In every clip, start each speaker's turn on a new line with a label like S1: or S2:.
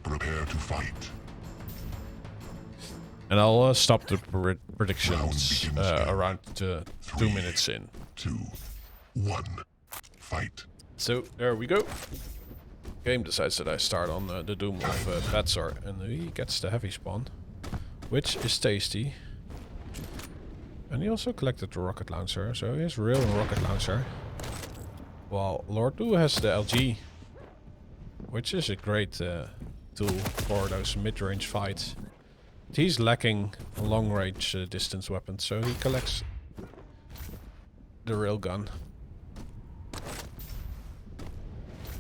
S1: Prepare to fight.
S2: And I'll stop the predictions around 2 minutes in.
S1: 2, 1, fight.
S2: So there we go. Game decides that I start on the Doom of Badz0r, and he gets the heavy spawn, which is tasty. And he also collected the rocket launcher, so he has real rocket launcher. While Lord Lou has the LG, which is a great tool for those mid-range fights. But he's lacking long-range distance weapons, so he collects the railgun.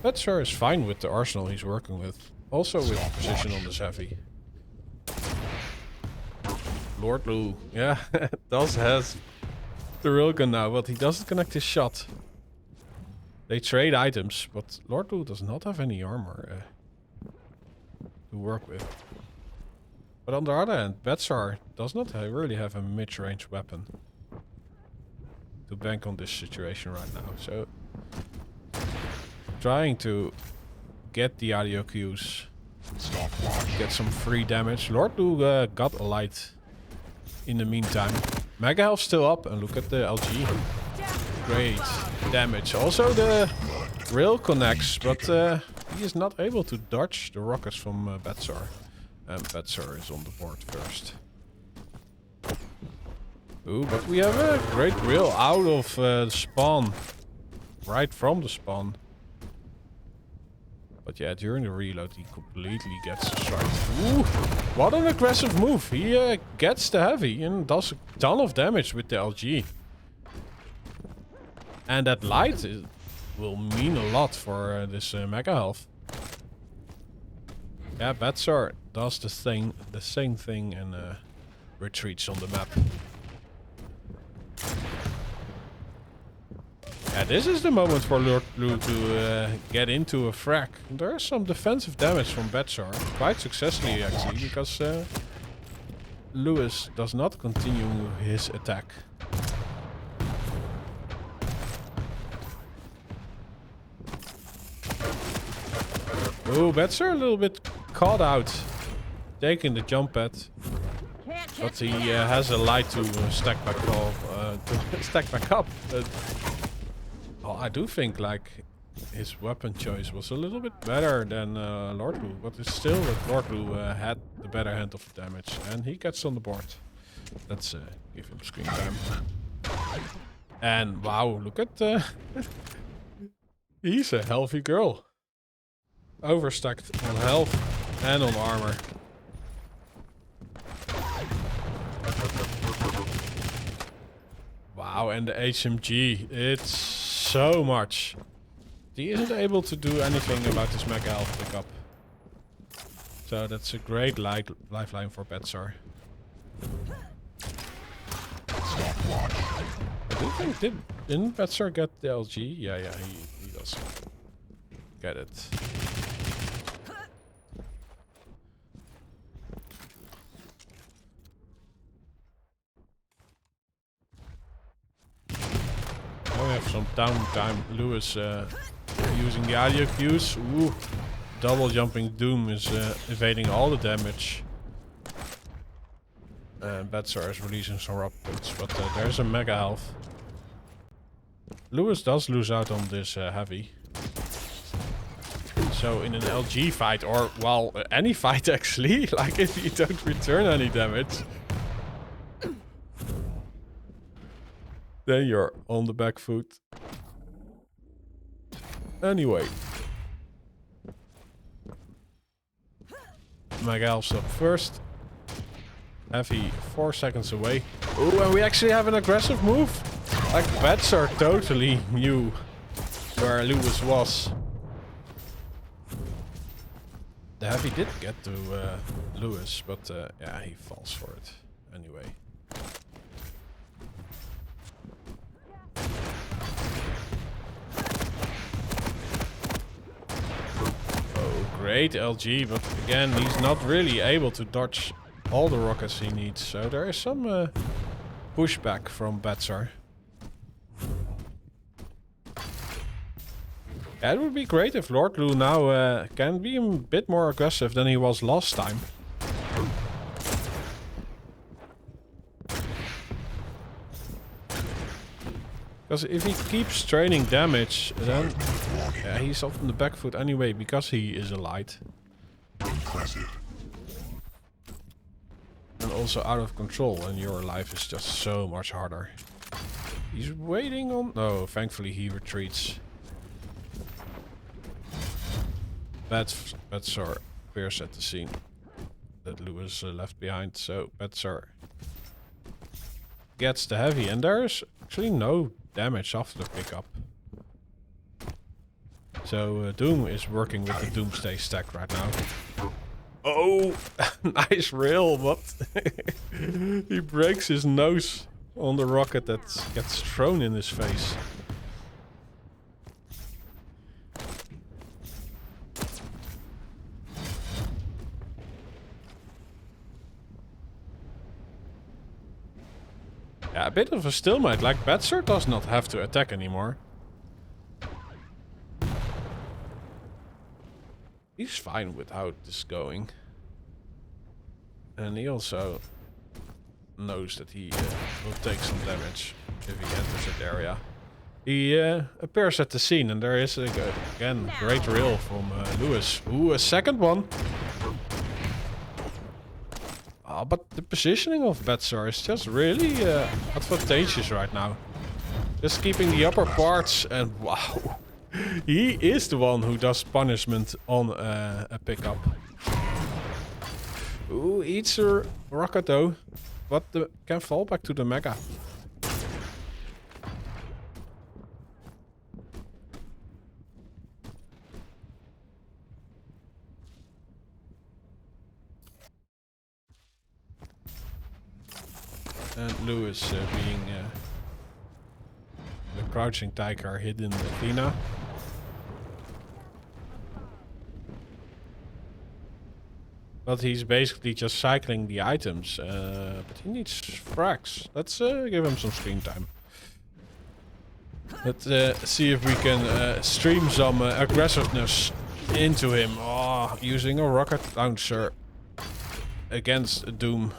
S2: Badz0r is fine with the arsenal he's working with, also with precision on this heavy. Lord Lou, yeah, does has the railgun now, but he doesn't connect his shot. They trade items, but Lord Lou does not have any armor to work with. But on the other hand, Badz0r does not really have a mid-range weapon to bank on this situation right now. So, trying to get the audio cues, get some free damage. Lord Lou got a light in the meantime. Mega health still up, and look at the LG. Great damage. Also the rail connects, but he is not able to dodge the rockets from Badz0r. And Badz0r is on the board first. Ooh, but we have a great rail out of the spawn. Right from the spawn. But yeah, during the reload he completely gets destroyed. Ooh, what an aggressive move. He gets the heavy and does a ton of damage with the LG. And that light will mean a lot for this mega health. Yeah, Badz0r does the same thing and retreats on the map. Yeah, this is the moment for Lord Lou to get into a frag. There is some defensive damage from Badz0r, quite successfully actually, because Lewis does not continue his attack. Oh, Badz0r a little bit caught out, taking the jump pad, but he has a light to stack back up. Well, I do think like his weapon choice was a little bit better than Lord Lou, but it's still that Lord Lou had the better hand of damage, and he gets on the board. Let's give him screen time. And wow, look at he's a healthy girl. Overstacked on health and on armor. Wow, and the HMG, it's so much. He isn't able to do anything about this mega health pickup. So that's a great lifeline for Badz0r. I do think, didn't Badz0r get the LG? Yeah, he does get it. We have some downtime. Lewis using the audio cues. Ooh, double jumping Doom is evading all the damage. Badz0r is releasing some rockets, but there's a mega health. Lewis does lose out on this heavy. So in an LG fight, or well, any fight actually, like if you don't return any damage, then you're on the back foot. Anyway. Mega health's up first. Heavy 4 seconds away. Ooh, and we actually have an aggressive move. Like Badz0r totally knew where Lewis was. The heavy did get to Lewis, but yeah, he falls for it anyway. Great LG, but again, he's not really able to dodge all the rockets he needs. So there is some pushback from Badz0r. Yeah, it would be great if Lord Lou now can be a bit more aggressive than he was last time. Because if he keeps training damage, then yeah, he's off on the back foot anyway because he is a light.
S1: Impressive.
S2: And also out of control, and your life is just so much harder. He's waiting on... No, thankfully he retreats. Badz0r appears at the scene that Lewis left behind, so Badz0r gets the heavy, and there's actually no damage after the pickup. So Doom is working with the Doomsday stack right now. Oh, nice rail, but he breaks his nose on the rocket that gets thrown in his face. Yeah, a bit of a stalemate, like Badz0r does not have to attack anymore. He's fine with how this is going. And he also knows that he will take some damage if he enters that area. He appears at the scene, and there is, again, great rail from Lewis. Ooh, a second one! Oh, but the positioning of Badz0r is just really advantageous right now. Just keeping the upper parts, and wow! He is the one who does punishment on a pickup. Ooh, eats a rocket though, but can fall back to the mega. And Lewis being the crouching tiger hidden in the Athena. But he's basically just cycling the items. But he needs frags. Let's give him some screen time. Let's see if we can stream some aggressiveness into him. Oh, using a rocket launcher against Doom.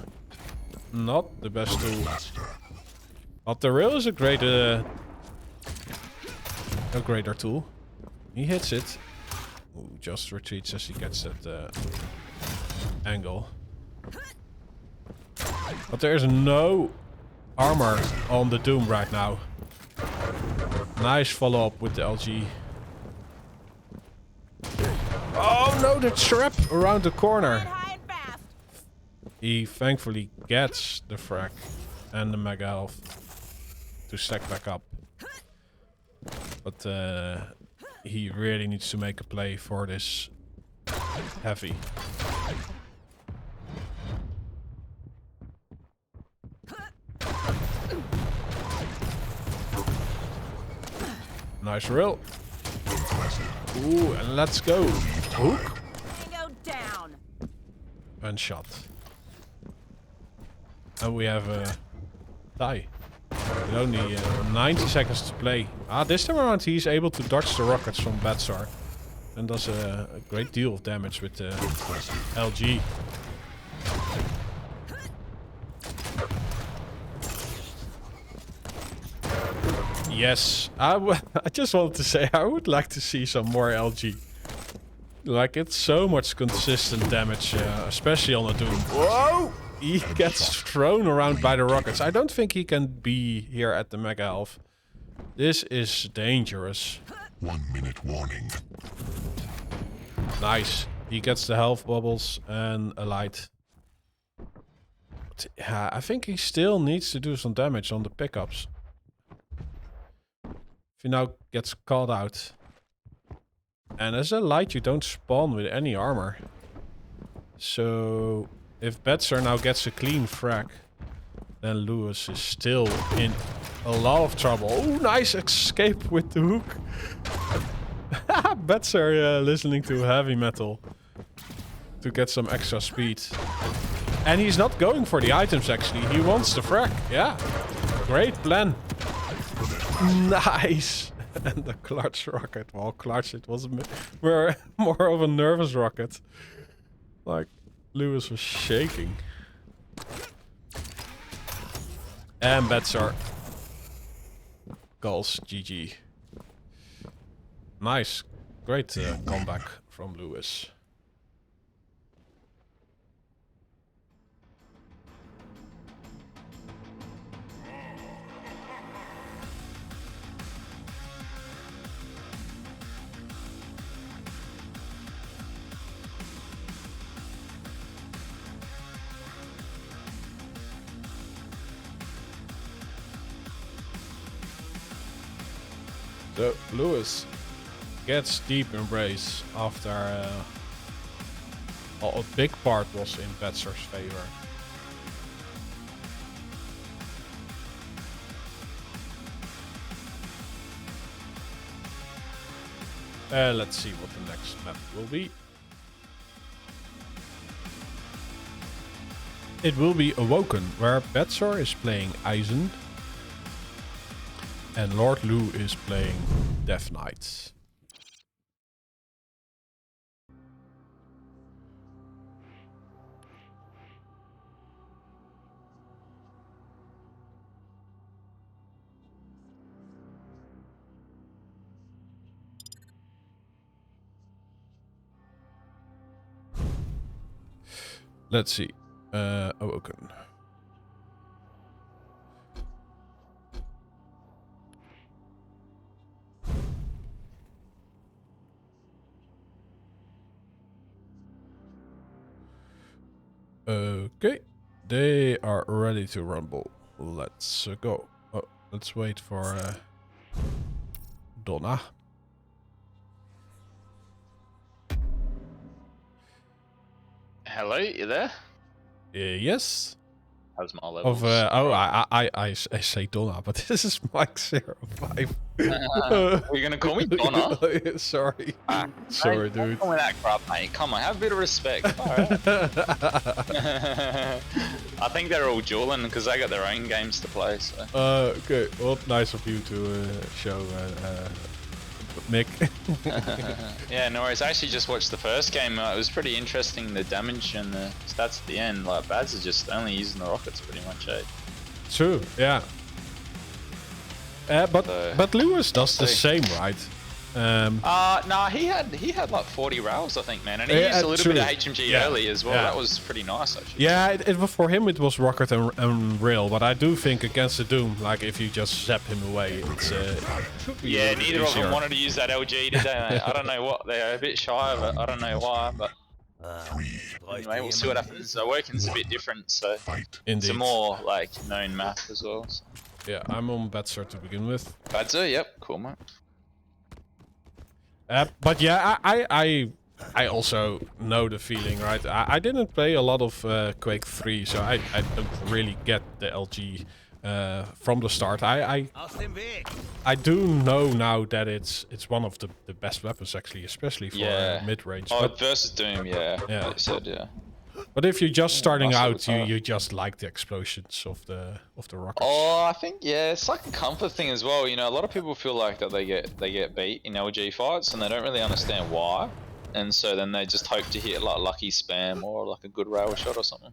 S2: Not the best tool. But the rail is a greater tool. He hits it. Ooh, just retreats as he gets that angle. But there's no armor on the Doom right now. Nice follow-up with the LG. Oh no, the trap around the corner. He thankfully gets the frag and the mega health to stack back up. But he really needs to make a play for this heavy. Nice rail. Ooh, and let's go. Hook. And shot. And we have a tie. With only 90 seconds to play. Ah, this time around he's able to dodge the rockets from Badz0r. And does a great deal of damage with the LG. Yes, I just wanted to say I would like to see some more LG. Like, it's so much consistent damage, especially on the Doom. Whoa! He gets thrown around by the rockets. I don't think he can be here at the mega health. This is dangerous.
S1: 1 minute warning.
S2: Nice. He gets the health bubbles and a light. But, yeah, I think he still needs to do some damage on the pickups. If he now gets caught out. And as a light, you don't spawn with any armor. So if Badz0r now gets a clean frag, then Lewis is still in a lot of trouble. Oh, nice escape with the hook. Badz0r listening to heavy metal to get some extra speed. And he's not going for the items actually. He wants the frag. Yeah. Great plan. Nice. and the clutch rocket. Well, clutch, it was more of a nervous rocket. Like, Lewis was shaking. And Badz0r goals, GG. Nice, great comeback from Lewis. So Lewis gets deep embrace after a big part was in Badz0r's favor. Let's see what the next map will be. It will be Awoken, where Badz0r is playing Eisen and Lord Lu is playing Death Knights. Let's see. Awoken. Okay, they are ready to rumble. Let's go. Oh, let's wait for Donna.
S3: Hello, you there?
S2: Yes.
S3: How's my levels?
S2: I say Donna, but this is Mike 05.
S3: Are you gonna call me Donna?
S2: Sorry. Sorry, dude.
S3: Don't call me that crap, mate. Come on, have a bit of respect. Alright. I think they're all dueling because they got their own games to play. So.
S2: Okay. Well, nice of you to show Mick.
S3: Yeah, no worries. I actually just watched the first game. It was pretty interesting, the damage and the stats at the end. Like, Badz are just only using the rockets pretty much, eh?
S2: True, yeah. But Lewis does the same, right?
S3: Nah, he had like 40 rails, I think, man, and he used a little bit of HMG early as well. Yeah. That was pretty nice, actually.
S2: Yeah, for him it was rocket and rail, but I do think against the Doom, like if you just zap him away, it's
S3: yeah, neither of them wanted to use that LG today, mate. I don't know what, they're a bit shy of it. I don't know why, but anyway, we'll see what happens. Awoken's a bit different, so it's a more like known map as well. So.
S2: Yeah, I'm on Badz0r to begin with.
S3: Badz0r, yep, cool, mate.
S2: But yeah, I also know the feeling, right? I didn't play a lot of Quake 3, so I don't really get the LG from the start. I do know now that it's one of the best weapons, actually, especially for mid-range.
S3: Oh, versus Doom, yeah. Like you said, yeah.
S2: But if you're just starting out, you just like the explosions of the rockets.
S3: Oh, I think it's like a comfort thing as well. You know, a lot of people feel like that they get beat in LG fights and they don't really understand why, and so then they just hope to hit like lucky spam or like a good rail shot or something.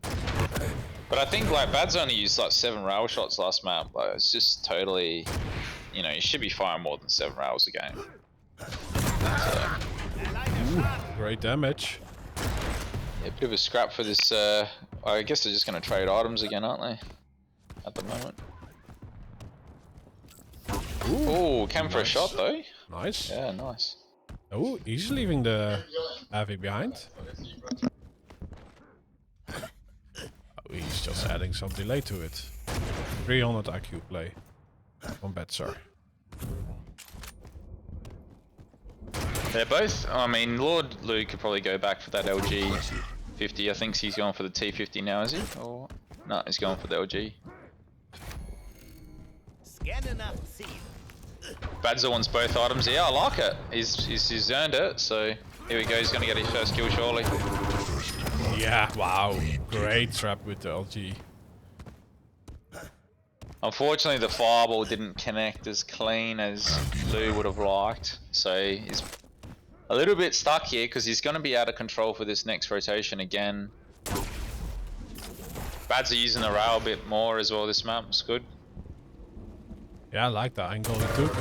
S3: But I think like Badz only used like 7 rail shots last map. Like it's just totally, you know, you should be firing more than 7 rails a game. So.
S2: Ooh, great damage.
S3: Yeah, a bit of a scrap for this, I guess they're just going to trade items again, aren't they? At the moment. Ooh, came for a shot though.
S2: Nice.
S3: Yeah, nice.
S2: Oh, he's leaving the heavy behind. Oh, he's just adding some delay to it. 300 IQ play from Badz0r.
S3: They're both, I mean, Lord Lu could probably go back for that LG 50. I think he's going for the T50 now, is he? Or no, he's going for the LG. Badz0r wants both items. Yeah, I like it. He's earned it. So here we go. He's gonna get his first kill surely.
S2: Yeah, wow, great trap with the LG.
S3: Unfortunately, the fireball didn't connect as clean as Lou would have liked, so he's a little bit stuck here because he's going to be out of control for this next rotation again. Badz0r using the rail a bit more as well this map. It's good.
S2: Yeah, I like the angle he took.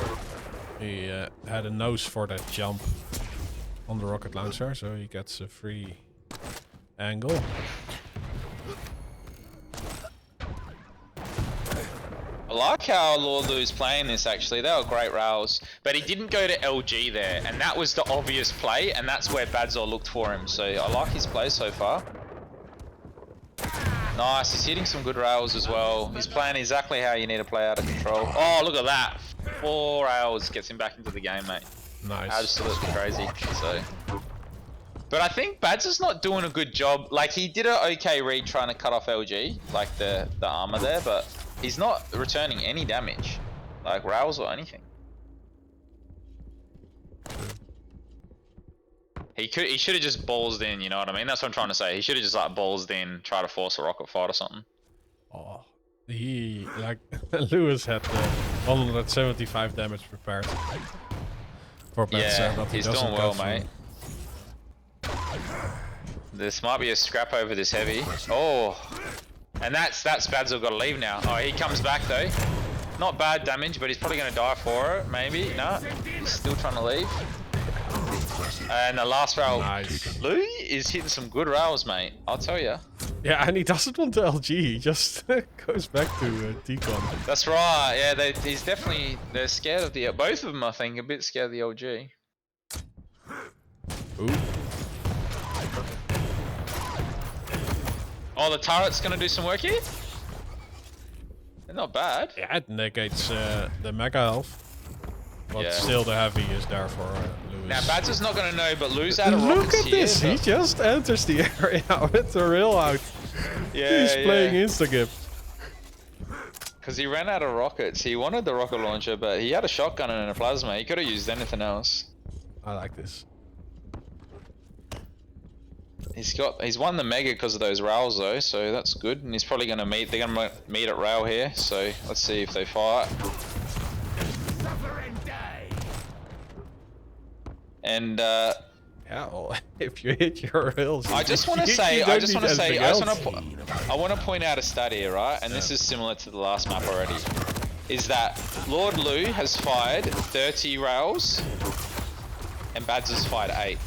S2: He had a nose for that jump on the rocket launcher, so he gets a free angle.
S3: I like how Lord Lou's playing this actually. They were great rails, but he didn't go to LG there, and that was the obvious play, and that's where Badz0r looked for him. So I like his play so far. Nice, he's hitting some good rails as well. He's playing exactly how you need to play out of control. Oh, look at that. 4 rails gets him back into the game, mate.
S2: Nice.
S3: Absolutely crazy. So, but I think Badz0r's not doing a good job. Like, he did an okay read trying to cut off LG, like the armor there, but he's not returning any damage, like rails or anything. He should have just ballsed in, you know what I mean? That's what I'm trying to say. He should have just like ballsed in, try to force a rocket fight or something.
S2: Oh, he like Lewis had 175 damage prepared for Badz0r,
S3: Yeah,
S2: but
S3: he's
S2: doesn't
S3: doing
S2: go
S3: well,
S2: through.
S3: mate. This might be a scrap over this heavy. Oh, and that's Badz0r got to leave now. Oh, he comes back though. Not bad damage, but he's probably going to die for it. Maybe. No, he's still trying to leave. And the last rail,
S2: Nice.
S3: Lou is hitting some good rails, mate. I'll tell you.
S2: Yeah, and he doesn't want the LG. He just goes back to Decon.
S3: That's right. Yeah, they're scared of the both of them. I think a bit scared of the LG.
S2: Ooh.
S3: Oh, the turret's gonna do some work here. They're not bad.
S2: Yeah, it negates the mega health. But
S3: Yeah.
S2: still the heavy is there for Lewis.
S3: Now Badz0r's not gonna know, but Lou's out of
S2: Look
S3: rockets
S2: at
S3: here.
S2: this! He just enters the area with the rail out.
S3: Yeah,
S2: He's playing
S3: yeah.
S2: Instagip.
S3: Because he ran out of rockets. He wanted the rocket launcher, but he had a shotgun and a plasma. He could have used anything else.
S2: I like this.
S3: He's won the mega because of those rails though, so that's good. And he's probably gonna meet. They're gonna meet at rail here. So let's see if they fight. And
S2: Yeah, well, if you hit your rails,
S3: I just want to say, I want to point out a stat here, right? And this is similar to the last map already. Is that Lord Lou has fired 30 rails, and Badz0r's fired 8.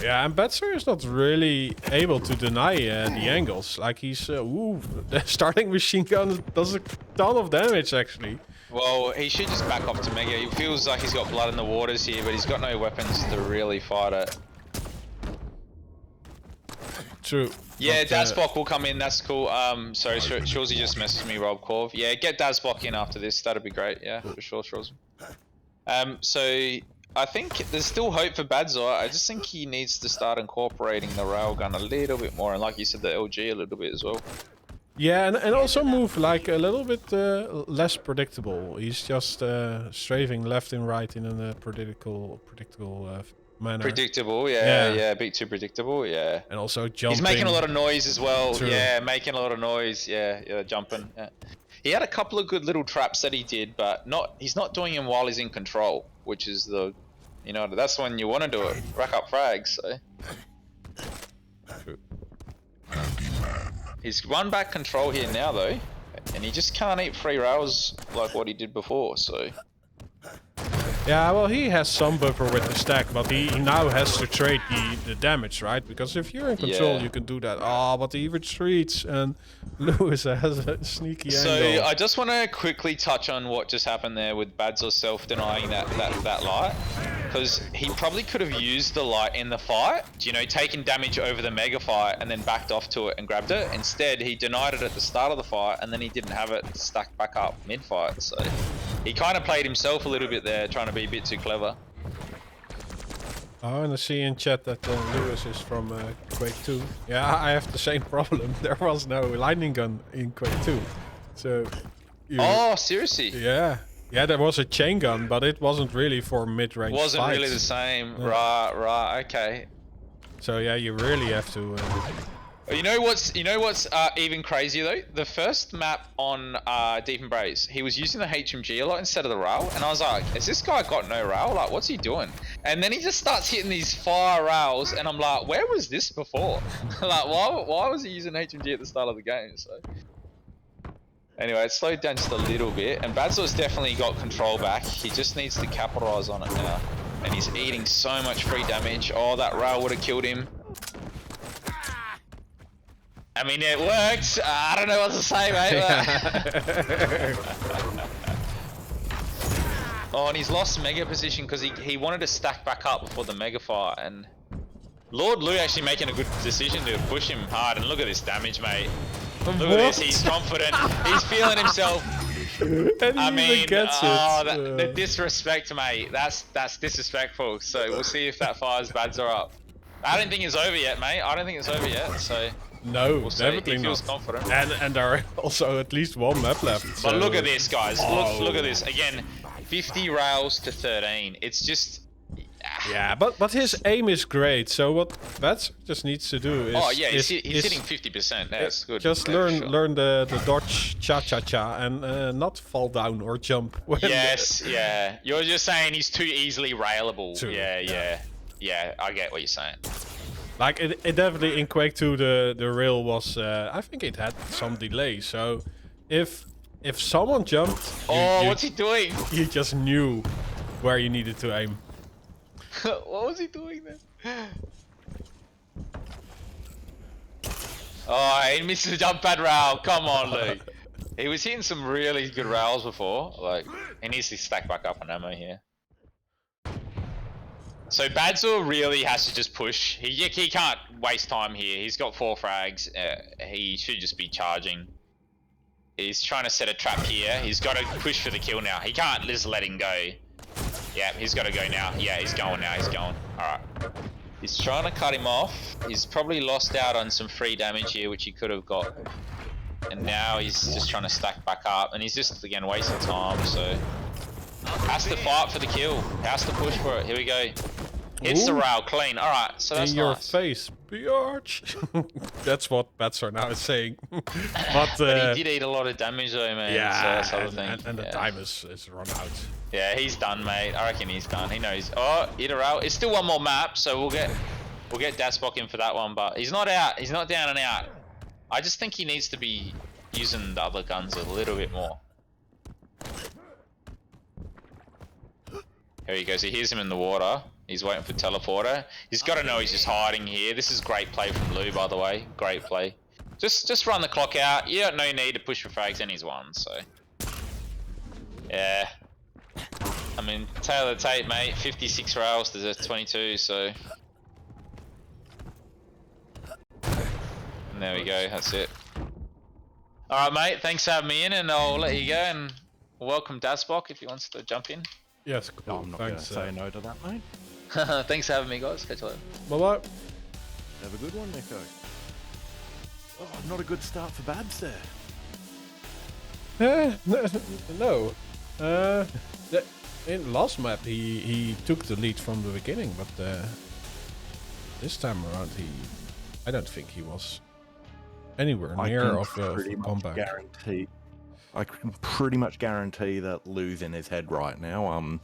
S2: Yeah, and Badz0r is not really able to deny the angles. Like he's, ooh, the starting machine gun does a ton of damage actually.
S3: Well, he should just back off to mega. He feels like he's got blood in the waters here, but he's got no weapons to really fight it.
S2: True.
S3: Yeah,
S2: but,
S3: DAZBOK will come in. That's cool. Sorry, Shawsy just messaged me, Rob Corv. Yeah, get DAZBOK in after this. That'd be great. Yeah, for sure, Shawsy. So I think there's still hope for Badz0r. I just think he needs to start incorporating the railgun a little bit more, and like you said, the LG a little bit as well.
S2: Yeah, and also move like a little bit less predictable. He's just strafing left and right in a predictable manner.
S3: Predictable,
S2: Yeah.
S3: yeah, a bit too predictable, yeah.
S2: And also jumping.
S3: He's making a lot of noise as well.
S2: True.
S3: Yeah, making a lot of noise. Yeah, jumping. Yeah. He had a couple of good little traps that he did, but he's not doing them while he's in control, which is that's when you want to do it. Rack up frags. So.
S2: True.
S3: He's run back control here now though, and he just can't eat free rails like what he did before. So.
S2: Yeah, well, he has some buffer with the stack, but he now has to trade the damage, right? Because if you're in control,
S3: Yeah.
S2: you can do that. Oh, but he retreats, and Lewis has a sneaky
S3: So
S2: angle.
S3: I just want to quickly touch on what just happened there with Badz0r self-denying that light, because he probably could have used the light in the fight, taken damage over the mega fight and then backed off to it and grabbed it. Instead, he denied it at the start of the fight, and then he didn't have it stacked back up mid-fight. So he kind of played himself a little bit there, trying to be a bit too clever.
S2: Oh, and I see in chat that Lewis is from Quake 2. Yeah, I have the same problem. There was no lightning gun in Quake 2. So...
S3: Oh, seriously?
S2: Yeah. Yeah, there was a chain gun, but it wasn't really for mid-range
S3: Wasn't
S2: fights.
S3: really the same.
S2: Yeah.
S3: Right, okay.
S2: So yeah, you really have to
S3: You know what's even crazier though? The first map on Deep Embrace, he was using the HMG a lot instead of the rail, and I was like, "Has this guy got no rail? Like, what's he doing?" And then he just starts hitting these fire rails, and I'm like, "Where was this before? Like, why was he using HMG at the start of the game?" So anyway, it slowed down just a little bit, and Badz0r's definitely got control back. He just needs to capitalize on it now, and he's eating so much free damage. Oh, that rail would have killed him. I mean, it worked. I don't know what to say, mate. Oh, and he's lost mega position because he wanted to stack back up before the mega fire, and Lord Lou actually making a good decision to push him hard. And look at this damage, mate. Look at this. He's confident. He's feeling himself. I mean, the disrespect, mate. That's disrespectful. So we'll see if that fires Badz0r up. I don't think it's over yet, mate. I don't think it's over yet. So.
S2: No,
S3: we'll
S2: definitely
S3: he feels
S2: not.
S3: confident.
S2: And there are also at least one map left.
S3: But
S2: so.
S3: look at this, guys. Look at this. Again, 50 rails to 13. It's just...
S2: Yeah, but his aim is great. So what Badz0r just needs to do is...
S3: Oh, yeah, he's hitting 50%. That's good.
S2: Just learn the dodge cha-cha-cha and not fall down or jump.
S3: Yes, yeah. You're just saying he's too easily railable. Yeah, I get what you're saying.
S2: Like, it definitely in Quake 2 the rail was... I think it had some delay, so if someone jumped...
S3: what's he doing?
S2: You just knew where you needed to aim.
S3: What was he doing then? Oh, he missed the jump pad rail. Come on, Luke. He was hitting some really good rails before. Like, he needs to stack back up on ammo here. So Badz0r really has to just push. He can't waste time here. He's got 4 frags. He should just be charging. He's trying to set a trap here. He's got to push for the kill now. He can't just let him go. Yeah, he's got to go now. Yeah, he's going now. He's going. Alright. He's trying to cut him off. He's probably lost out on some free damage here, which he could have got. And now he's just trying to stack back up. And he's just, again, wasting time, so... Has to fight for the kill. Has to push for it. Here we go. Hits the rail clean. Alright, so that's
S2: in your
S3: nice.
S2: face, biatch. That's what Badz0r now is saying. But
S3: he did eat a lot of damage though, man.
S2: Yeah,
S3: so that's the thing.
S2: And the time is run out.
S3: Yeah, he's done, mate. I reckon he's done. He knows. Oh, hit a rail. It's still one more map, so we'll get DasBok in for that one, but he's not out. He's not down and out. I just think he needs to be using the other guns a little bit more. Here he goes. He hears him in the water. He's waiting for teleporter. He's got to know he's just hiding here. This is great play from Lou, by the way. Great play. Just run the clock out. You don't no need to push for frags, and he's won. So yeah. I mean, tail of the tape, mate. 56 rails to 22. So and there we go. That's it. All right, mate. Thanks for having me in, and I'll let you go. And welcome DasBok if he wants to jump in.
S2: Yes, cool.
S4: No, I'm not going to say no to that, mate.
S3: Thanks for having me, guys. Catch you later.
S2: Bye-bye.
S4: Have a good one, Nico. Oh, not a good start for Badz there.
S2: No. In last map, he took the lead from the beginning, but this time around, I don't think he was anywhere near of comeback.
S4: I can pretty much guarantee that Lou's in his head right now.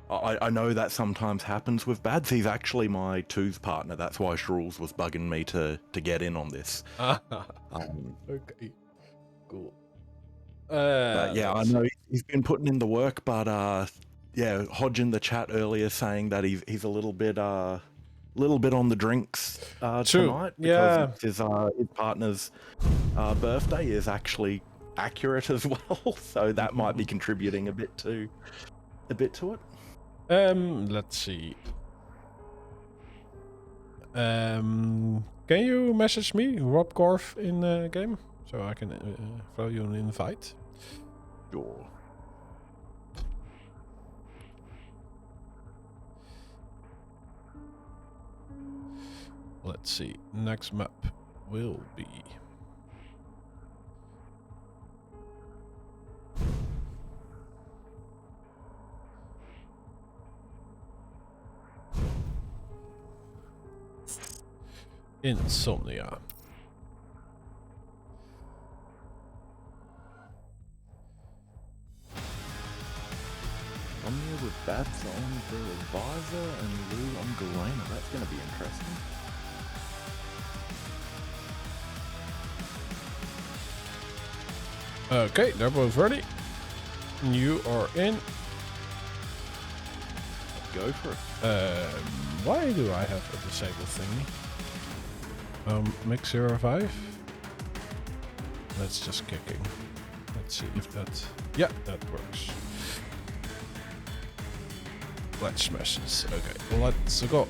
S4: I know that sometimes happens with Badz. He's actually my twos partner. That's why Shrules was bugging me to get in on this.
S2: Okay, cool.
S4: But yeah, I know he's been putting in the work, but yeah, Hodge in the chat earlier saying that he's a little bit on the drinks tonight because his partner's birthday is actually accurate as well, so that might be contributing a bit to it.
S2: Let's see. Can you message me, Rob Gorf, in game, so I can throw you an invite?
S4: Sure.
S2: Let's see. Next map will be. Insomnia.
S4: Omnia with Badz0r on the Badz0r and Lou on Galena. That's going to be interesting.
S2: Okay, they're both ready. You are in.
S4: Go for it.
S2: Why do I have a disabled thingy? Mix 05. That's just kicking. Let's see if that... Yeah, that works. Let's smash this. Okay, let's go.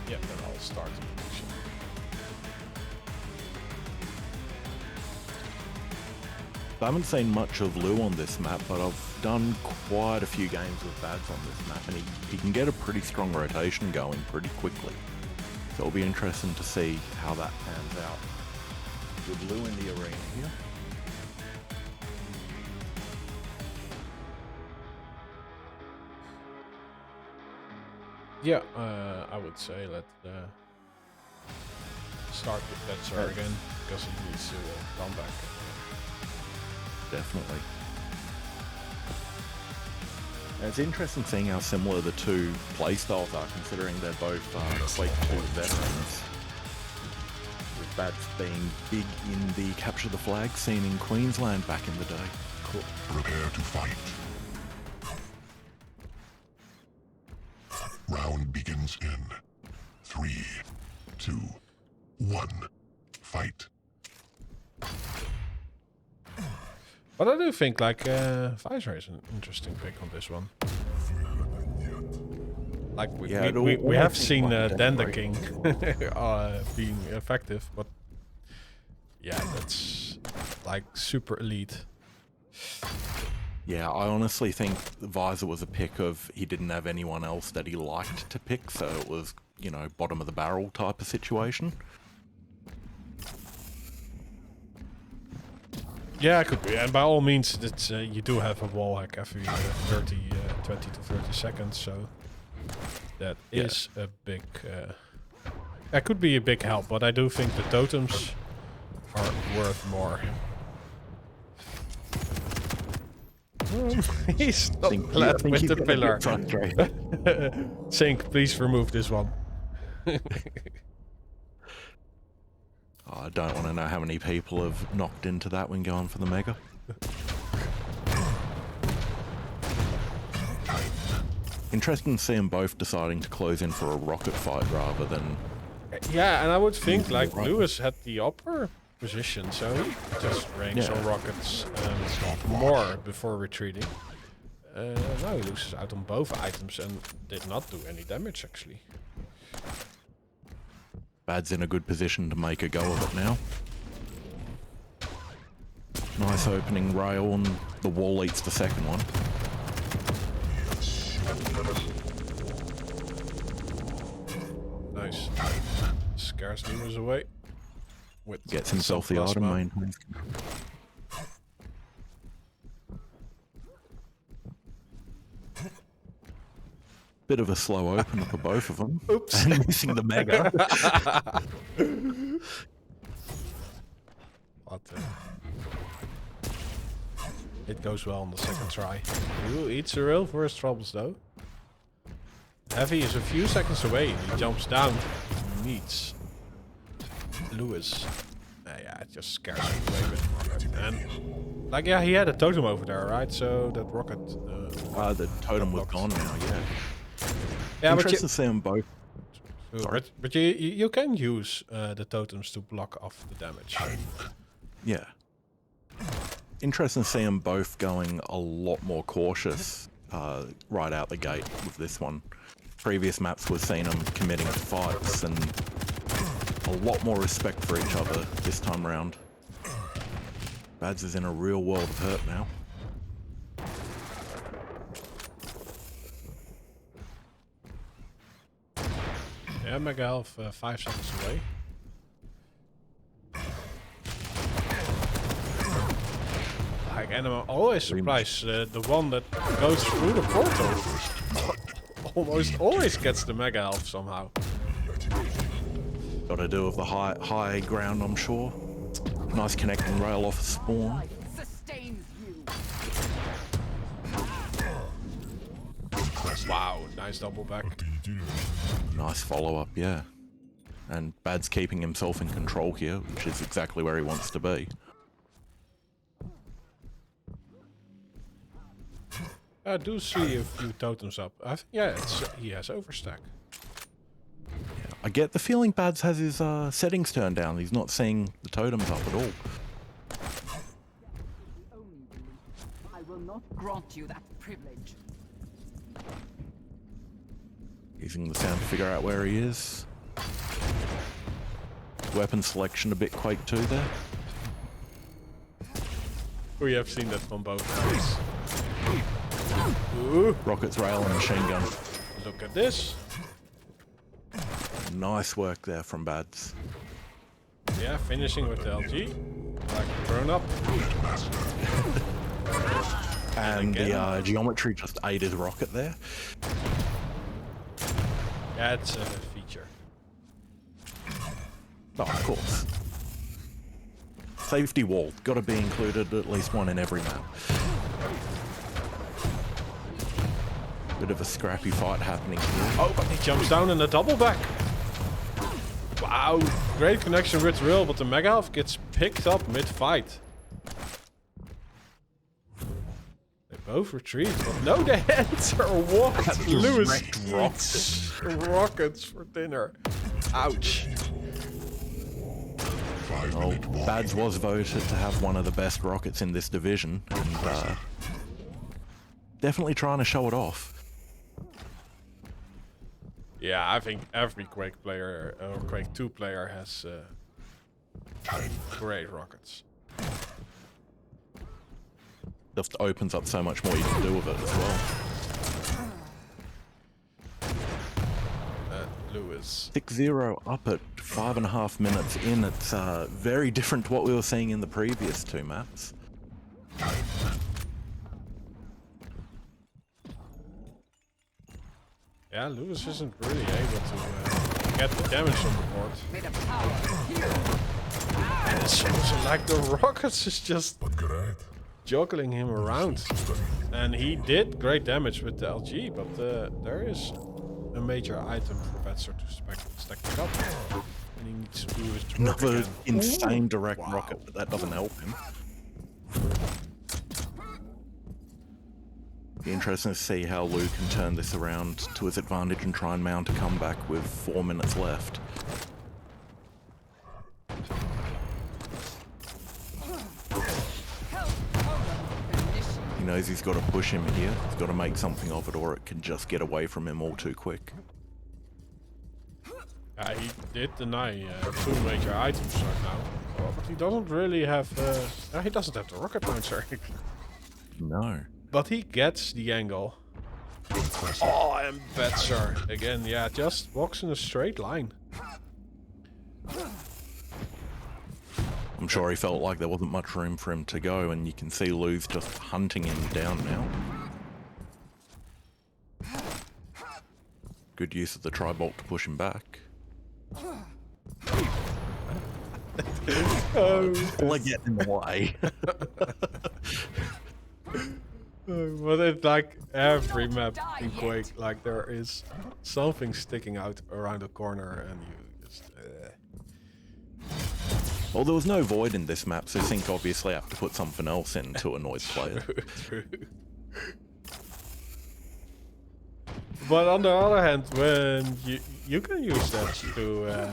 S2: Yeah, then I'll start the prediction.
S4: I haven't seen much of Lou on this map, but I've done quite a few games with Badz on this map, and he can get a pretty strong rotation going pretty quickly. So it'll be interesting to see how that pans out with Lou in the arena here.
S2: Yeah, I would say let's start with Badz0r again, because he needs to come back.
S4: Definitely. And it's interesting seeing how similar the two playstyles are, considering they're both Quake 2 veterans. With Badz being big in the capture the flag scene in Queensland back in the day.
S1: Cool. Prepare to fight. Round begins in 3, 2, 1. Fight.
S2: But I do think like Badz0r is an interesting pick on this one. Like we have seen Dender King being effective, but yeah, that's like super elite.
S4: Yeah, I honestly think Badz0r was a pick of he didn't have anyone else that he liked to pick, so it was, you know, bottom of the barrel type of situation.
S2: Yeah, it could be, and by all means, it's, you do have a wall hack every 20 to 30 seconds, so that is a big... that could be a big help, but I do think the totems are worth more. He's not glad with the pillar. Sync, please remove this one.
S4: I don't want to know how many people have knocked into that when going for the Mega. Interesting to see them both deciding to close in for a rocket fight rather than...
S2: Yeah, and I would think like Lewis had the upper position, so he just ranged on rockets more before retreating. Now he loses out on both items and did not do any damage actually.
S4: Badz in a good position to make a go of it now. Nice opening rail, and the wall eats the second one.
S2: Nice. Scares Lewis away.
S4: Gets himself the item, maintains. Bit of a slow opener for both of them. Oops. And missing the Mega.
S2: But, it goes well on the second try. Ooh, eats a rail for his troubles though. Heavy is a few seconds away. He jumps down. Meets Lewis. Yeah, it just scares him away with the rocket. And like, yeah, he had a totem over there, right? So that rocket.
S4: The totem was gone now. Yeah.
S2: Yeah,
S4: interesting to see them both.
S2: But you can use the totems to block off the damage.
S4: Yeah. Interesting to see them both going a lot more cautious right out the gate with this one. Previous maps we've seen them committing fights and a lot more respect for each other this time around. Badz is in a real world of hurt now.
S2: Yeah, Mega Health 5 seconds away. and I'm always surprised the one that goes through the portal almost always gets the mega health somehow.
S4: Got to do with the high ground, I'm sure. Nice connecting rail off spawn.
S2: Wow, nice double back.
S4: Nice follow up, yeah. And Badz keeping himself in control here, which is exactly where he wants to be.
S2: I do see a few totems up. Yeah, he has overstack.
S4: I get the feeling Badz has his settings turned down. He's not seeing the totems up at all.
S5: I will not grant you that privilege.
S4: Using the sound to figure out where he is. Weapon selection a bit Quake 2 there.
S2: We have seen that from both sides. Ooh,
S4: Rockets, rail, and machine gun.
S2: look at this.
S4: Nice work there from Badz.
S2: Yeah, finishing with the LG. Like burn up.
S4: And the geometry just ate his rocket there.
S2: Yeah, it's a feature.
S4: Oh, of course. Safety wall. Got to be included, at least one in every map. Bit of a scrappy fight happening here.
S2: Oh, but he jumps down in a double back. Wow, great connection with Rill, but the mega health gets picked up mid-fight. They both retreat, but no, the heads are walked. Lewis eats rockets for dinner. Ouch.
S4: Well, Badz was voted to have one of the best rockets in this division, and definitely trying to show it off.
S2: Yeah, I think every Quake player or Quake 2 player has great rockets.
S4: Just opens up so much more you can do with it as well.
S2: Lewis.
S4: 6-0 up at 5.5 minutes in. It's very different to what we were seeing in the previous two maps.
S2: Yeah, Lewis isn't really able to get the damage on the board. And it seems like the rockets is just juggling him around. And he did great damage with the LG, but there is a major item for Badz0r to stack it up. And he needs to do his work
S4: Another
S2: again.
S4: insane direct
S2: Wow.
S4: rocket, but that doesn't help him. Be interesting to see how Lou can turn this around to his advantage and try and mount a comeback with 4 minutes left. He knows he's got to push him here. He's got to make something of it, or it can just get away from him all too quick.
S2: He did deny 2 major items right now. But he doesn't really have... he doesn't have the rocket launcher.
S4: No.
S2: But he gets the angle. Oh, and Badz0r again, yeah, just walks in a straight line.
S4: I'm sure he felt like there wasn't much room for him to go, and you can see Lou's just hunting him down now. Good use of the tri-bolt to push him back. Like get in the way.
S2: But it's like every map in Quake, like there is something sticking out around the corner and you just...
S4: Well, there was no void in this map, so Sync obviously have to put something else in to annoy the player.
S2: True. But on the other hand, when you can use that to...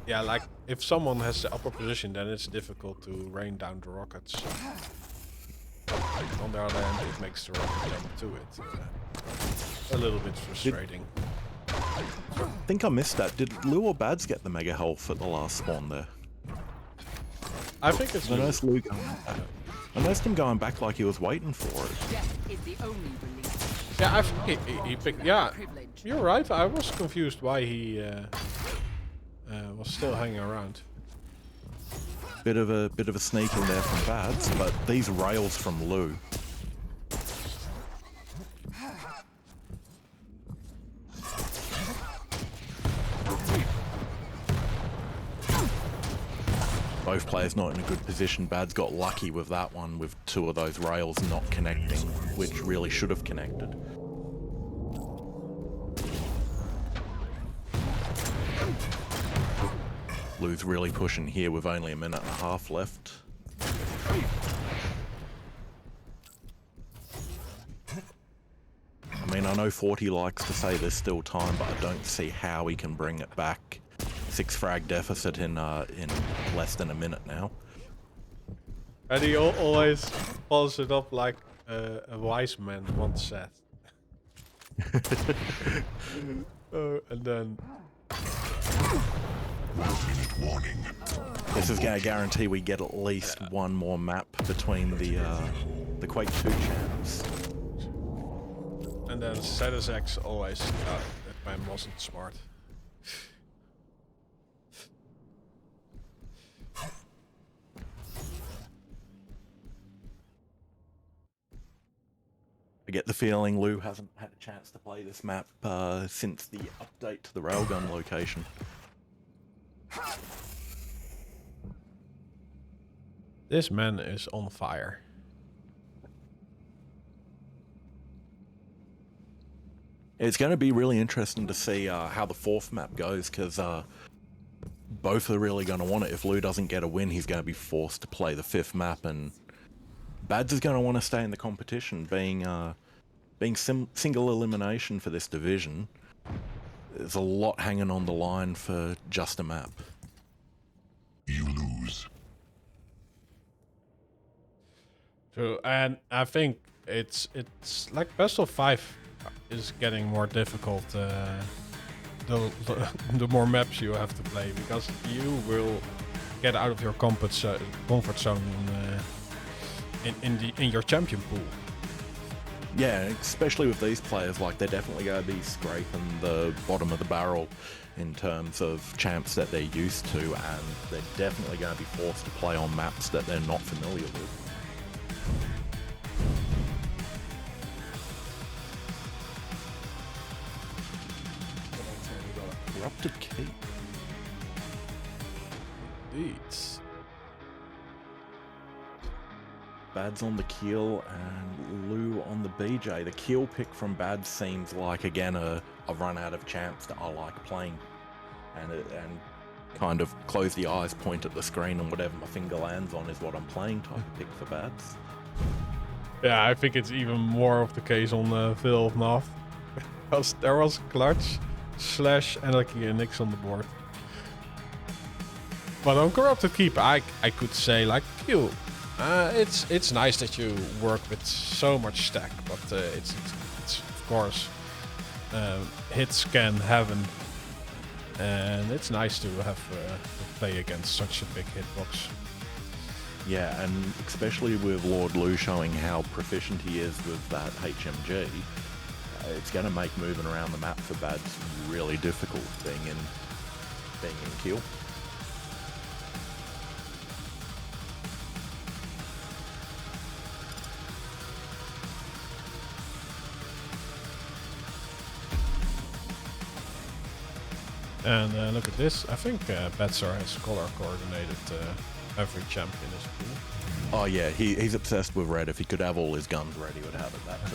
S2: yeah, like if someone has the upper position, then it's difficult to rain down the rockets. On the other hand, it makes the rocket jump to it. A little bit frustrating.
S4: I think I missed that. Did Lou or Badz get the mega health at the last spawn there?
S2: I think it's
S4: I noticed Lou going back. I noticed him going back like he was waiting for it.
S5: Death is the only release.
S2: Yeah, I think he picked... Yeah, you're right. I was confused why he was still hanging around.
S4: Bit of a sneak in there from Badz, but these rails from Lou. Both players not in a good position. Badz got lucky with that one, with 2 of those rails not connecting, which really should have connected. Lou's really pushing here with only a minute and a half left. I mean, I know 40 likes to say there's still time, but I don't see how he can bring it back. 6 frag deficit in less than a minute now.
S2: And he always follows it up like a wise man once said. And then...
S1: 1-minute warning.
S4: This is going to guarantee we get at least one more map between the Quake 2 champs.
S2: And then ZSX always, that man wasn't smart.
S4: I get the feeling Lou hasn't had a chance to play this map since the update to the railgun location.
S2: This man is on fire.
S4: It's going to be really interesting to see how the 4th map goes, because both are really going to want it. If Lou doesn't get a win, he's going to be forced to play the 5th map, and Badz is going to want to stay in the competition, being single elimination for this division. There's a lot hanging on the line for just a map.
S1: You lose.
S2: True, and I think it's like best of 5 is getting more difficult the more maps you have to play, because you will get out of your comfort zone in your champion pool.
S4: Yeah, especially with these players, like they're definitely going to be scraping the bottom of the barrel in terms of champs that they're used to, and they're definitely going to be forced to play on maps that they're not familiar with. Corrupted Keep.
S2: Indeed.
S4: Badz on the keel and Lou on the BJ. The keel pick from Badz seems like, again, a run out of champs that I like playing. And kind of close the eyes, point at the screen, and whatever my finger lands on is what I'm playing type of pick for Badz.
S2: Yeah, I think it's even more of the case on Veil of North. Because there was Clutch, Slash, Anarchy, and Nix on the board. But on Corrupted Keep, I could say, like, you. It's nice that you work with so much stack, but it's of course hits can happen, and it's nice to have to play against such a big hitbox.
S4: Yeah, and especially with Lord Lou showing how proficient he is with that HMG, it's going to make moving around the map for Badz really difficult, being in kill.
S2: And look at this. I think Badz0r has color coordinated every champion in his pool.
S4: Oh yeah, he's obsessed with red. If he could have all his guns ready, he would have it that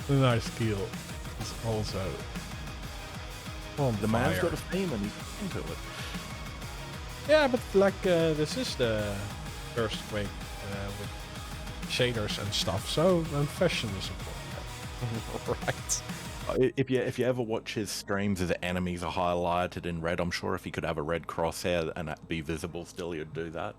S4: too.
S2: Nice kill. It's also on
S4: The
S2: fire.
S4: man's got a theme and he's into it.
S2: Yeah, but like this is the first Quake with shaders and stuff, so fashion is important. Right.
S4: If you ever watch his streams, his enemies are highlighted in red. I'm sure if he could have a red crosshair and that be visible still, he'd do that.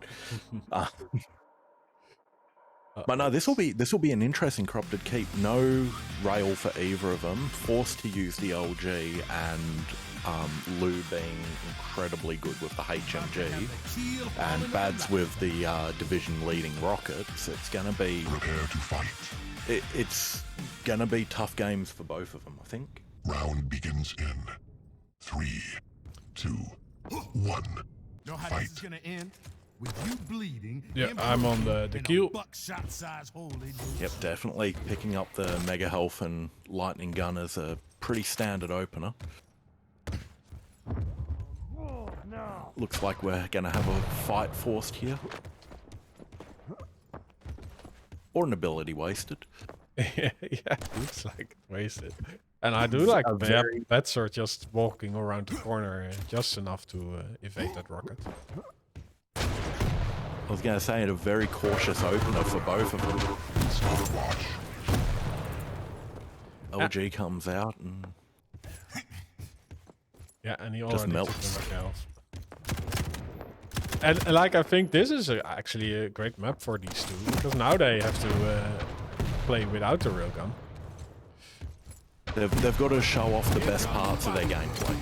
S4: But no, this will be an interesting Corrupted Keep. No rail for either of them. Forced to use the LG, and Lou being incredibly good with the HMG, and Badz with the division leading rockets. It's gonna be
S1: Prepare to fight.
S4: It's gonna be tough games for both of them, I think.
S1: Round begins in 3, 2, 1.
S6: Know how this is gonna end? With you bleeding.
S2: Yeah,
S6: and
S2: I'm on the
S6: and a
S2: queue.
S6: buckshot-sized hole in your
S4: Yep, definitely picking up the Mega Health and Lightning Gun as a pretty standard opener. Looks like we're going to have a fight forced here. Or an ability wasted.
S2: Yeah, looks like wasted. And I do like Badz0r just walking around the corner just enough to evade that rocket.
S4: I was going to say, a very cautious opener for both of them.
S1: Stopwatch.
S4: LG comes out and
S2: Yeah, and he
S4: just
S2: already took
S4: melts.
S2: the Mega Health. And like, I think this is actually a great map for these two, because now they have to play without the railgun.
S4: They've got to show off the best parts of their gameplay.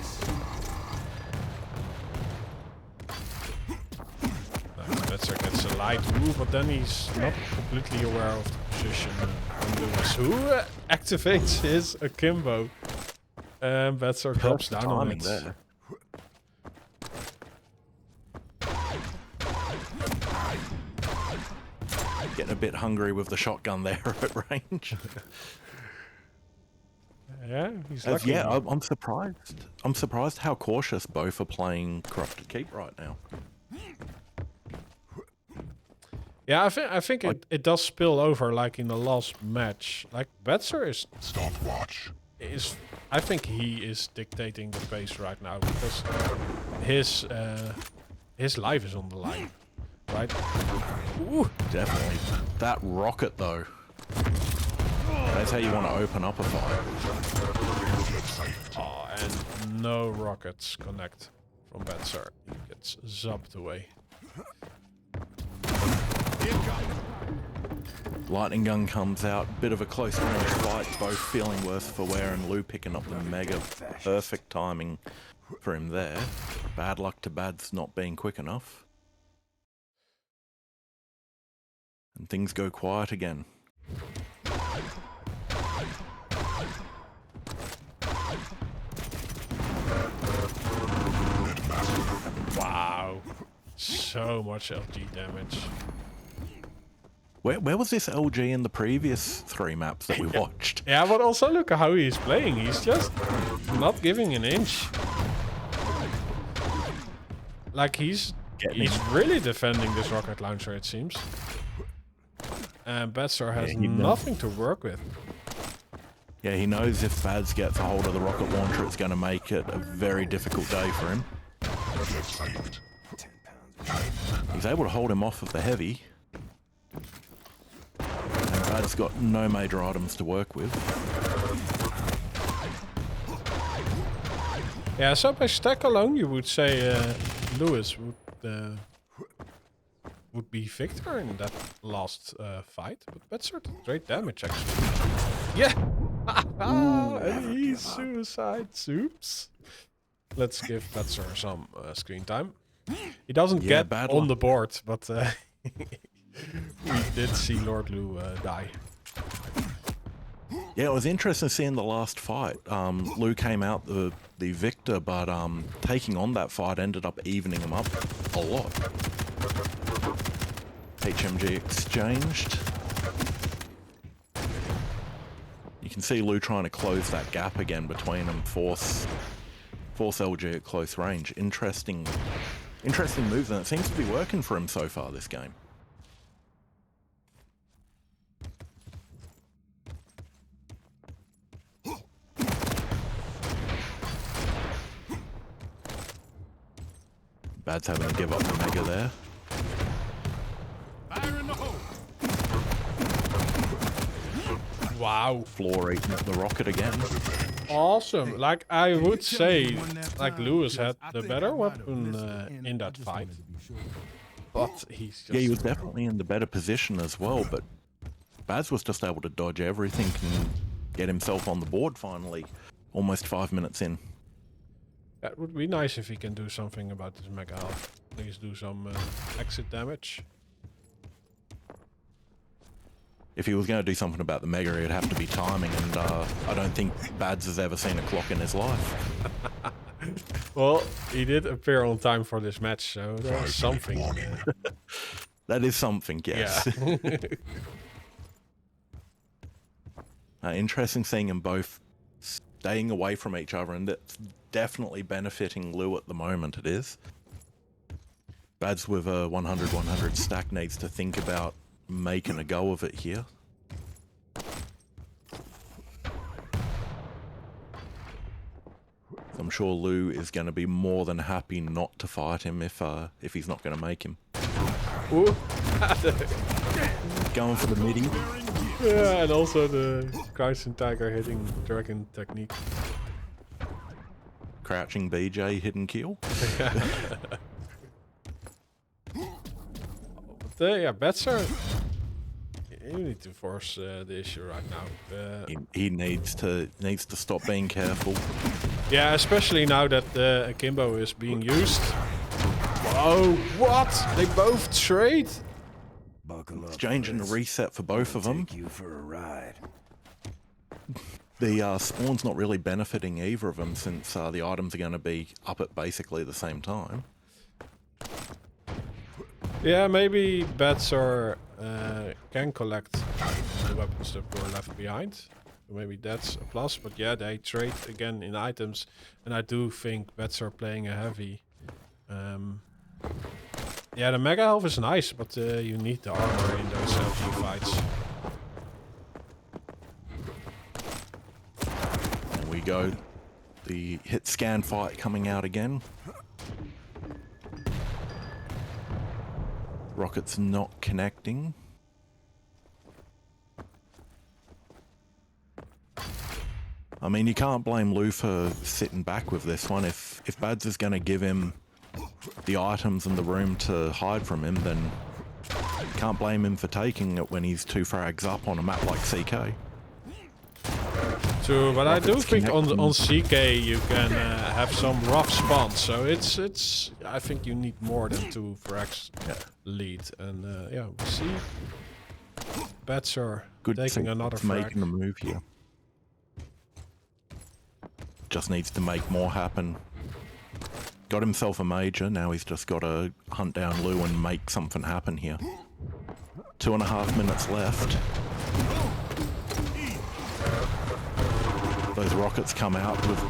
S2: Badz0r gets a light move, but then he's not completely aware of the position. And Lewis, who activates his akimbo. And Badz0r drops down on
S4: Timing
S2: it.
S4: there. Getting a bit hungry with the shotgun there at range.
S2: Yeah, he's lucky.
S4: Yeah, I'm surprised. I'm surprised how cautious both are playing Corrupted Keep right now.
S2: Yeah, I think it does spill over, like in the last match. Like Badz0r
S1: Stopwatch.
S2: is I think he is dictating the pace right now, because his life is on the line, right?
S4: Ooh, definitely. That rocket though. That's how you want to open up a fight.
S2: Oh, and no rockets connect from Badz0r. He gets zapped away.
S4: Lightning Gun comes out, bit of a close range fight, both feeling worse for wear, and Lou picking up the Mega. Perfect timing for him there. Bad luck to Badz not being quick enough. And things go quiet again.
S2: Wow. So much LG damage.
S4: Where was this LG in the previous 3 maps that we watched?
S2: Yeah, but also look at how he's playing. He's just not giving an inch. Like he's really defending this rocket launcher, it seems. And Badz0r has nothing to work with.
S4: Yeah, he knows if Badz gets a hold of the rocket launcher, it's going to make it a very difficult day for him. He's able to hold him off of the heavy. And Bad's got no major items to work with.
S2: Yeah, so by stack alone, you would say Lewis would be victor in that last fight. But Badz0r did great damage, actually. Yeah! And he's suicide soups. Let's give Badz0r some screen time. He doesn't get on the board, but we did see Lord Lou die.
S4: Yeah, it was interesting seeing the last fight. Lou came out the victor, but taking on that fight ended up evening him up a lot. HMG exchanged. You can see Lou trying to close that gap again between them, force LG at close range. Interesting move, and it seems to be working for him so far this game. Bad's having to give up the Mega there.
S6: Fire in the hole.
S2: Wow.
S4: Floor eating at the rocket again.
S2: Awesome. Like, I would say, like, Lewis had the better weapon in that fight. But he's just...
S4: Yeah, he was definitely in the better position as well, but Badz was just able to dodge everything and get himself on the board finally, almost 5 minutes in.
S2: That would be nice if he can do something about this Mega Health. Please do some exit damage.
S4: If he was going to do something about the Mega, it'd have to be timing, and I don't think Badz has ever seen a clock in his life.
S2: Well, he did appear on time for this match, so that's something.
S4: That is something, yes.
S2: Yeah.
S4: Interesting seeing them both staying away from each other, and it's definitely benefiting Lou at the moment, it is. Badz with a 100-100 stack needs to think about making a go of it here. I'm sure Lou is going to be more than happy not to fight him if he's not going to make him.
S2: Ooh.
S4: Going for the midi.
S2: Yeah, and also the Crimson Tiger hitting Dragon technique.
S4: Crouching BJ, hidden kill.
S2: But yeah, Badz0r, you need to force the issue right now.
S4: He needs to stop being careful.
S2: Yeah, especially now that the Akimbo is being used. Whoa, what? They both trade?
S4: Exchanging a reset for both of them.
S7: Take you for a ride.
S4: The spawn's not really benefiting either of them since the items are going to be up at basically the same time.
S2: Yeah, maybe Badz0r can collect the weapons that were left behind. Maybe that's a plus, but yeah, they trade again in items, and I do think Badz0r playing a heavy. Yeah, the Mega Health is nice, but you need the armor in those LG fights.
S4: There we go. The hit scan fight coming out again. Rocket's not connecting. I mean, you can't blame Lou for sitting back with this one. If Badz is going to give him the items and the room to hide from him, then you can't blame him for taking it when he's 2 frags up on a map like CK.
S2: True, but I do think on
S4: connecting.
S2: CK you can have some rough spawns, so it's I think you need more than 2 frags lead, and yeah, we see Badz0r taking another frag.
S4: Making a move here. Just needs to make more happen. Got himself a major, now he's just got to hunt down Lou and make something happen here. 2.5 minutes left. Those rockets come out with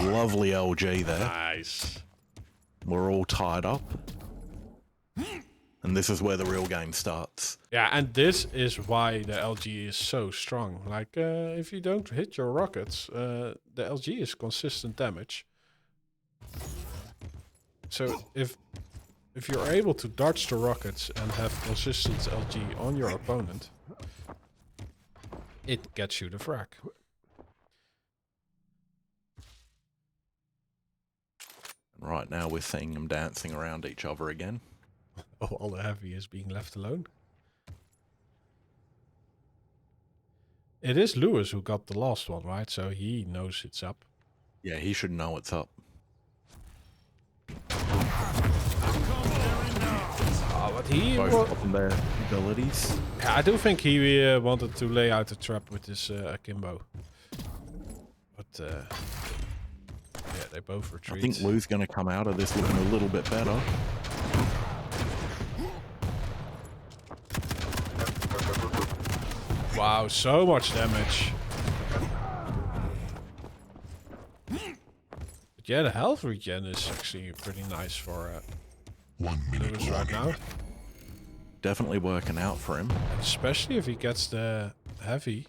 S4: lovely LG there.
S2: Nice.
S4: We're all tied up. And this is where the real game starts.
S2: Yeah, and this is why the LG is so strong. Like, if you don't hit your rockets, the LG is consistent damage. So if you're able to dodge the rockets and have consistent LG on your opponent, it gets you the frag.
S4: Right now we're seeing them dancing around each other again.
S2: All the heavy is being left alone. It is Lewis who got the last one, right? So he knows it's up.
S4: Yeah, he should know it's up.
S2: Oh, but he...
S4: Both up in their abilities.
S2: Yeah, I do think he wanted to lay out a trap with his Akimbo. But... yeah, they both retreat.
S4: I think Lou's going to come out of this looking a little bit better.
S2: Wow, so much damage. But yeah, the health regen is actually pretty nice for
S1: 1 minute
S2: Lewis right now.
S4: Definitely working out for him.
S2: Especially if he gets the heavy.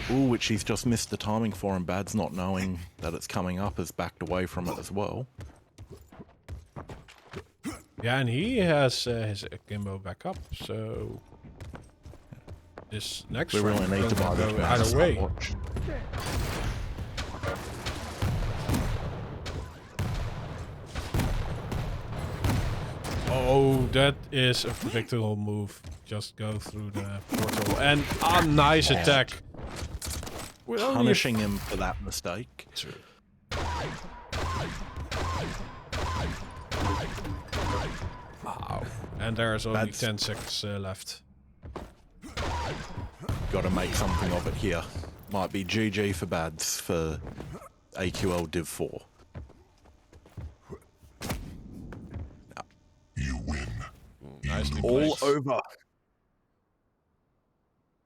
S4: Ooh, which he's just missed the timing for, and Badz not knowing that it's coming up has backed away from it as well.
S2: Yeah, and he has his Akimbo back up, so... This next
S4: We really
S2: round
S4: need to buy
S2: go
S4: this man a
S2: either way.
S4: stopwatch.
S2: Oh, that is a predictable move. Just go through the portal. And a nice attack. With only a
S4: Punishing him for that mistake.
S2: True. Wow. And there's only
S4: That's-
S2: 10 seconds left.
S4: Got to make something of it here. Might be GG for Badz for AQL Div 4.
S1: You win.
S2: Nicely
S4: All
S2: played.
S4: over.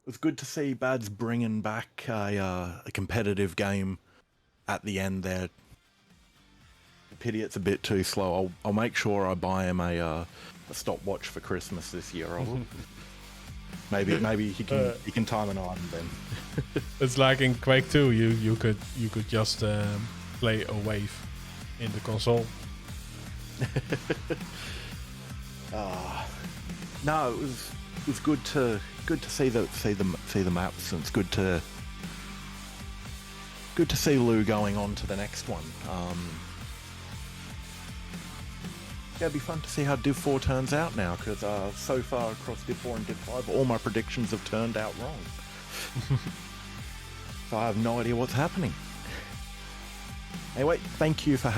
S4: It was good to see Badz bringing back a competitive game at the end there. Pity it's a bit too slow. I'll make sure I buy him a stopwatch for Christmas this year. Maybe he can time an item then.
S2: It's like in Quake 2, you could just play a wave in the console.
S4: No, it was good to see the maps, and it's good to see Lou going on to the next one. Yeah, it'd be fun to see how Div 4 turns out now, because so far across Div 4 and Div 5, all my predictions have turned out wrong. So I have no idea what's happening. Anyway, thank you for